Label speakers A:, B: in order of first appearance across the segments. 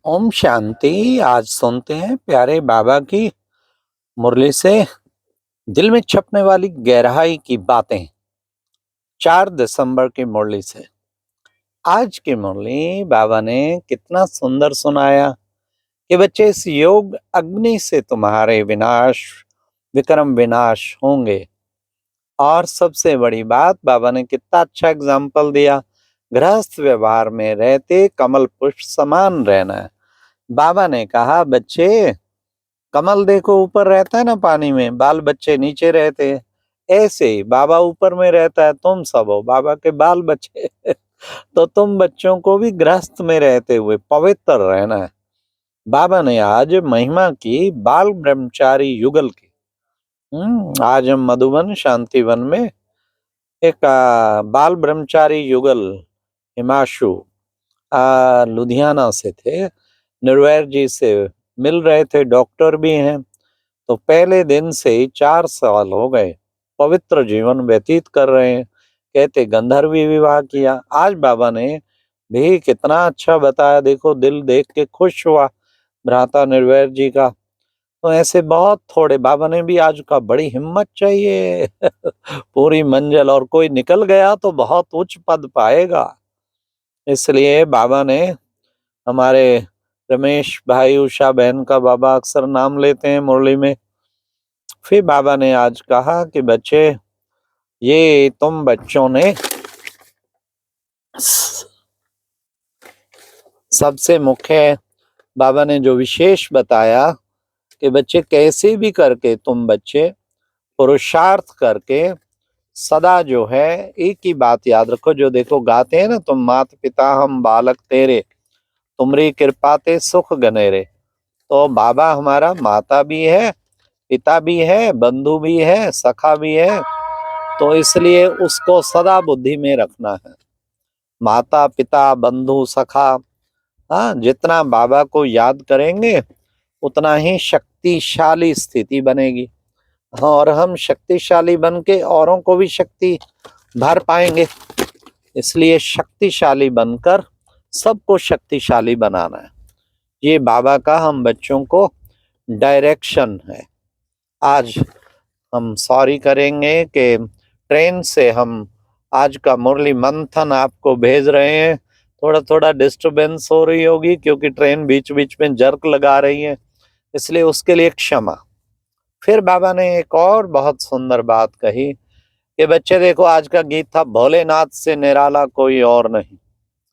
A: ओम शांति। आज सुनते हैं प्यारे बाबा की मुरली से दिल में छपने वाली गहराई की बातें। 4 दिसंबर की मुरली से आज की मुरली बाबा ने कितना सुंदर सुनाया कि बच्चे, इस योग अग्नि से तुम्हारे विनाश विक्रम विनाश होंगे। और सबसे बड़ी बात, बाबा ने कितना अच्छा एग्जाम्पल दिया। गृहस्थ व्यवहार में रहते कमल पुष्प समान रहना है। बाबा ने कहा, बच्चे, कमल देखो ऊपर रहता है ना पानी में, बाल बच्चे नीचे रहते हैं। ऐसे ही बाबा ऊपर में रहता है, तुम सब हो बाबा के बाल बच्चे। तो तुम बच्चों को भी गृहस्थ में रहते हुए पवित्र रहना है। बाबा ने आज महिमा की बाल ब्रह्मचारी युगल की। आज हम मधुबन शांतिवन में एक बाल ब्रह्मचारी युगल हिमांशु लुधियाना से थे, निर्वैर जी से मिल रहे थे। डॉक्टर भी हैं। तो पहले दिन से ही 4 साल हो गए, पवित्र जीवन व्यतीत कर रहे हैं। कहते गंधर्वी विवाह किया। आज बाबा ने भी कितना अच्छा बताया, देखो दिल देख के खुश हुआ भ्राता निर्वैर जी का। तो ऐसे बहुत थोड़े, बाबा ने भी आज का बड़ी हिम्मत चाहिए। पूरी मंजिल, और कोई निकल गया तो बहुत उच्च पद पाएगा। इसलिए बाबा ने हमारे रमेश भाई, उषा बहन का बाबा अक्सर नाम लेते हैं मुरली में। फिर बाबा ने आज कहा कि बच्चे, ये तुम बच्चों ने सबसे मुख्य, बाबा ने जो विशेष बताया कि बच्चे कैसे भी करके तुम बच्चे पुरुषार्थ करके सदा जो है एक ही बात याद रखो। जो देखो गाते हैं ना, तुम माता पिता हम बालक तेरे, तुमरी कृपा ते सुख गनेरे। तो बाबा हमारा माता भी है, पिता भी है, बंधु भी है, सखा भी है। तो इसलिए उसको सदा बुद्धि में रखना है। माता पिता बंधु सखा, हाँ, जितना बाबा को याद करेंगे उतना ही शक्तिशाली स्थिति बनेगी। हाँ, और हम शक्तिशाली बन के औरों को भी शक्ति भर पाएंगे। इसलिए शक्तिशाली बनकर सबको शक्तिशाली बनाना है। ये बाबा का हम बच्चों को डायरेक्शन है। आज हम सॉरी करेंगे कि ट्रेन से हम आज का मुरली मंथन आपको भेज रहे हैं। थोड़ा थोड़ा डिस्टरबेंस हो रही होगी क्योंकि ट्रेन बीच बीच में जर्क लगा रही है, इसलिए उसके लिए क्षमा। फिर बाबा ने एक और बहुत सुंदर बात कही कि बच्चे देखो, आज का गीत था, भोलेनाथ से निराला कोई और नहीं,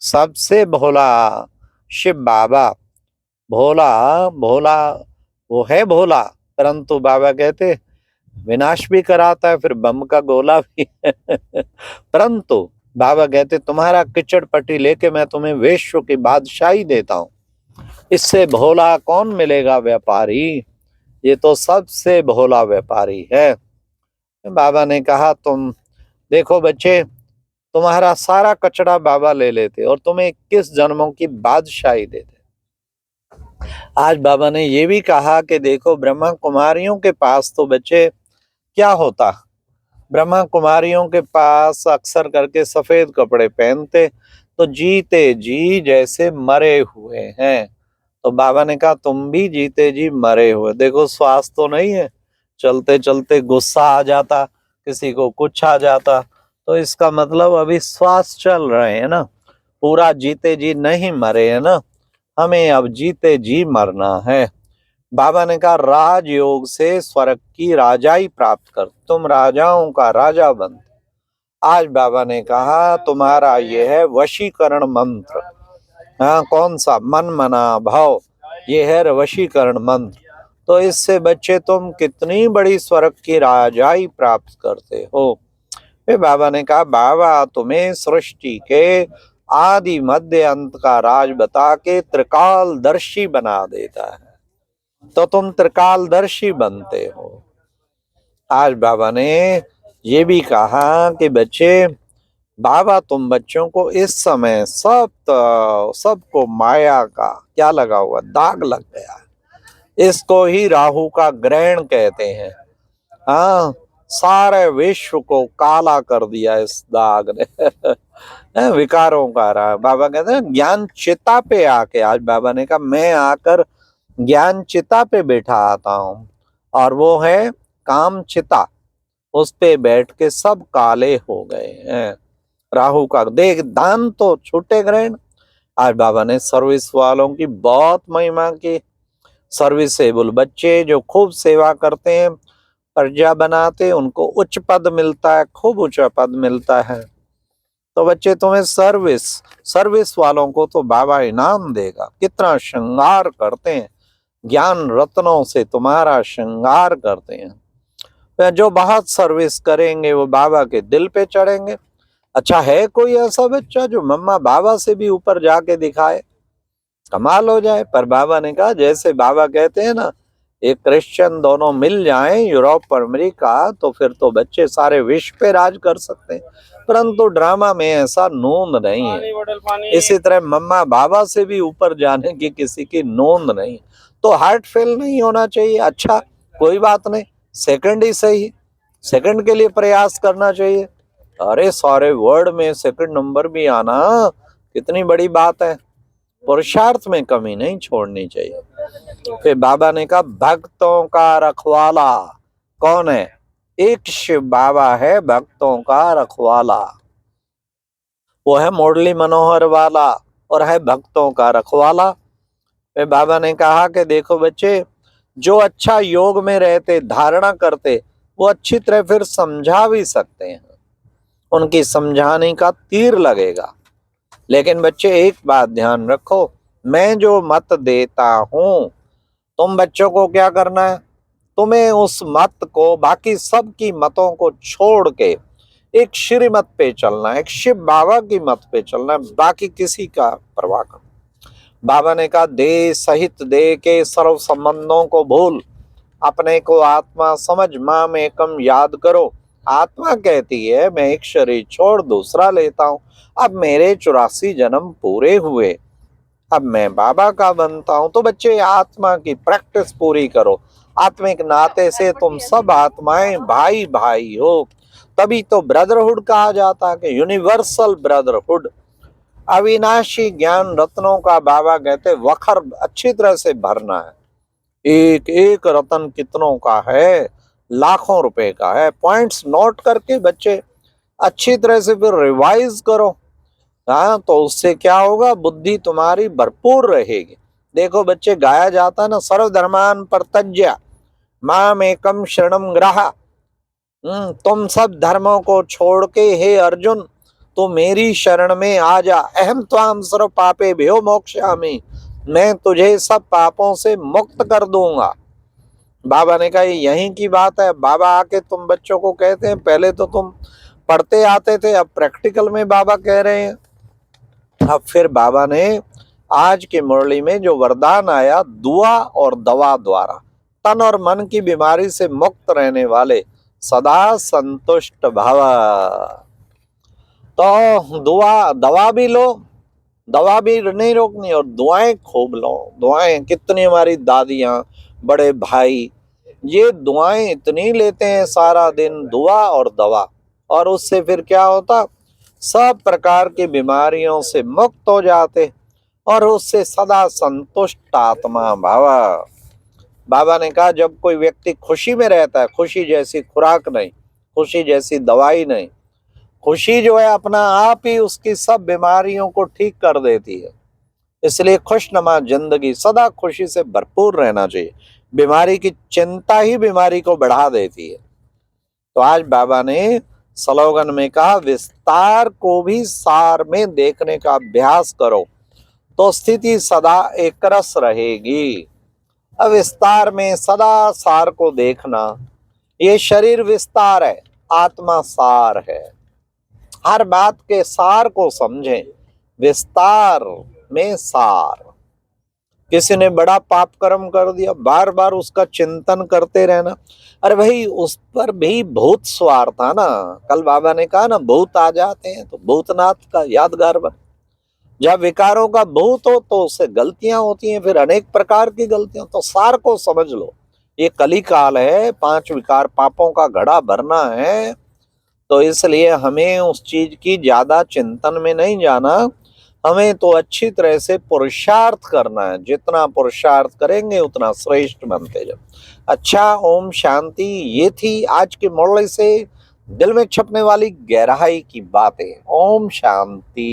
A: सबसे भोला शिव बाबा। भोला भोला वो है भोला, परंतु बाबा कहते विनाश भी कराता है, फिर बम का गोला भी। परंतु बाबा कहते तुम्हारा किचड़ पट्टी लेके मैं तुम्हें विश्व की बादशाही देता हूँ। इससे भोला कौन मिलेगा व्यापारी, ये तो सबसे भोला व्यापारी है। बाबा ने कहा, तुम देखो बच्चे, तुम्हारा सारा कचरा बाबा ले लेते और तुम्हें 21 जन्मों की बादशाही देते। आज बाबा ने ये भी कहा कि देखो, ब्रह्मा कुमारियों के पास तो बच्चे क्या होता, ब्रह्मा कुमारियों के पास अक्सर करके सफेद कपड़े पहनते, तो जीते जी जैसे मरे हुए हैं। तो बाबा ने कहा तुम भी जीते जी मरे हुए। देखो श्वास तो नहीं है, चलते चलते गुस्सा आ जाता, किसी को कुछ आ जाता, तो इसका मतलब अभी श्वास चल रहे हैं ना, पूरा जीते जी नहीं मरे है ना। हमें अब जीते जी मरना है। बाबा ने कहा राजयोग से स्वर्ग की राजाई प्राप्त कर, तुम राजाओं का राजा बन। आज बाबा ने कहा तुम्हारा यह है वशीकरण मंत्र। हाँ, कौन सा? मन मना भाव, ये है वशीकरण मंत्र। तो इससे बच्चे तुम कितनी बड़ी स्वर्ग की राजाई प्राप्त करते हो। फिर बाबा ने कहा बाबा तुम्हें सृष्टि के आदि मध्य अंत का राज बता के त्रिकालदर्शी बना देता है, तो तुम त्रिकालदर्शी बनते हो। आज बाबा ने ये भी कहा कि बच्चे, बाबा तुम बच्चों को इस समय सबको माया का क्या लगा हुआ, दाग लग गया है। इसको ही राहु का ग्रहण कहते हैं। हाँ, सारे विश्व को काला कर दिया इस दाग ने। विकारों का रहा। बाबा कहते हैं ज्ञान चिता पे आके, आज बाबा ने कहा मैं आकर ज्ञान चिता पे बैठा आता हूं, और वो है काम चिता, उस पे बैठ के सब काले हो गए हैं। राहु का देख दान तो छूटे ग्रहण। आज बाबा ने सर्विस वालों की बहुत महिमा की। सर्विसेबल बच्चे जो खूब सेवा करते हैं, प्रजा बनाते, उनको उच्च पद मिलता है, खूब ऊंचा पद मिलता है। तो बच्चे तुम्हें सर्विस वालों को तो बाबा इनाम देगा। कितना श्रृंगार करते हैं, ज्ञान रत्नों से तुम्हारा श्रृंगार करते हैं। जो बहुत सर्विस करेंगे वो बाबा के दिल पे चढ़ेंगे। अच्छा, है कोई ऐसा बच्चा जो मम्मा बाबा से भी ऊपर जाके दिखाए? कमाल हो जाए। पर बाबा ने कहा, जैसे बाबा कहते हैं ना, एक क्रिश्चियन दोनों मिल जाएं, यूरोप और अमेरिका, तो फिर तो बच्चे सारे विश्व पे राज कर सकते हैं। परंतु ड्रामा में ऐसा नोंद नहीं है। इसी तरह मम्मा बाबा से भी ऊपर जाने की किसी की नोंद नहीं। तो हार्ट फेल नहीं होना चाहिए। अच्छा, कोई बात नहीं, सेकंड ही सही, सेकंड के लिए प्रयास करना चाहिए। अरे सारे वर्ल्ड में सेकंड नंबर भी आना कितनी बड़ी बात है। पुरुषार्थ में कमी नहीं छोड़नी चाहिए। फिर बाबा ने कहा भक्तों का रखवाला कौन है? एक शिव बाबा है भक्तों का रखवाला। वो है मुरली मनोहर वाला और है भक्तों का रखवाला। फिर बाबा ने कहा कि देखो बच्चे, जो अच्छा योग में रहते, धारणा करते, वो अच्छी तरह फिर समझा भी सकते हैं, उनकी समझाने का तीर लगेगा। लेकिन बच्चे एक बात ध्यान रखो, मैं जो मत देता हूं, तुम बच्चों को क्या करना है? तुम्हें उस मत को, बाकी सब की मतों को छोड़ के एक श्रीमत पे चलना है, एक शिव बाबा की मत पे चलना है, बाकी किसी का परवाह करो। बाबा ने कहा दे सहित दे के सर्व संबंधों को भूल, अपने को आत्मा समझ, माम एकम याद करो। आत्मा कहती है मैं एक शरीर छोड़ दूसरा लेता हूं, अब मेरे 84 जन्म पूरे हुए, अब मैं बाबा का बनता हूं। तो बच्चे आत्मा की प्रैक्टिस पूरी करो। आत्मिक नाते से तुम सब आत्माएं भाई भाई हो, तभी तो ब्रदरहुड कहा जाता है कि यूनिवर्सल ब्रदरहुड। अविनाशी ज्ञान रत्नों का बाबा कहते वखर अच्छी तरह से भरना है। एक एक रतन कितनों का है? लाखों रुपए का है। पॉइंट्स नोट करके बच्चे अच्छी तरह से फिर रिवाइज करो। हाँ, तो उससे क्या होगा? बुद्धि तुम्हारी भरपूर रहेगी। देखो बच्चे, गाया जाता है ना, सर्वधर्मान परित्यज्य माम एकम शरणम ग्रह। तुम सब धर्मों को छोड़ के हे अर्जुन, तो मेरी शरण में आ जा। अहम त्वाम सर्व पापे भ्यो मोक्षयामि, मैं तुझे सब पापों से मुक्त कर दूंगा। बाबा ने कहा यहीं की बात है। बाबा आके तुम बच्चों को कहते हैं, पहले तो तुम पढ़ते आते थे, अब प्रैक्टिकल में बाबा कह रहे हैं। अब फिर बाबा ने आज की मुरली में जो वरदान आया, दुआ और दवा द्वारा तन और मन की बीमारी से मुक्त रहने वाले सदा संतुष्ट भव। तो दवा भी लो, दवा भी नहीं रोकनी, और दुआएं खूब लो। दुआएं कितनी, हमारी दादियां, बड़े भाई, ये दुआएं इतनी लेते हैं सारा दिन, दुआ और दवा, और उससे फिर क्या होता? सब प्रकार की बीमारियों से मुक्त हो जाते और उससे सदा संतुष्ट आत्मा भावा। बाबा ने कहा जब कोई व्यक्ति खुशी में रहता है, खुशी जैसी खुराक नहीं, खुशी जैसी दवाई नहीं, खुशी जो है अपना आप ही उसकी सब बीमारियों को ठीक कर देती है। इसलिए खुशनुमा जिंदगी, सदा खुशी से भरपूर रहना चाहिए। बीमारी की चिंता ही बीमारी को बढ़ा देती है। तो आज बाबा ने स्लोगन में कहा विस्तार को भी सार में देखने का अभ्यास करो, तो स्थिति सदा एकरस रहेगी। अब विस्तार में सदा सार को देखना, ये शरीर विस्तार है, आत्मा सार है। हर बात के सार को समझें, विस्तार में सार। किसी ने बड़ा पाप कर्म कर दिया, बार बार उसका चिंतन करते रहना। अरे भाई, उस पर भी भूत सवार था ना। कल बाबा ने कहा ना, भूत आ जाते हैं तो भूतनाथ का यादगार बन। जब विकारों का भूत हो तो उससे गलतियां होती हैं, फिर अनेक प्रकार की गलतियां। तो सार को समझ लो, ये कली काल है, 5 विकार पापों का घड़ा भरना है, तो इसलिए हमें उस चीज की ज्यादा चिंतन में नहीं जाना। हमें तो अच्छी तरह से पुरुषार्थ करना है, जितना पुरुषार्थ करेंगे उतना श्रेष्ठ बनते जाओ। अच्छा, ओम शांति। ये थी आज के मुरली से दिल में छपने वाली गहराई की बातें। ओम शांति।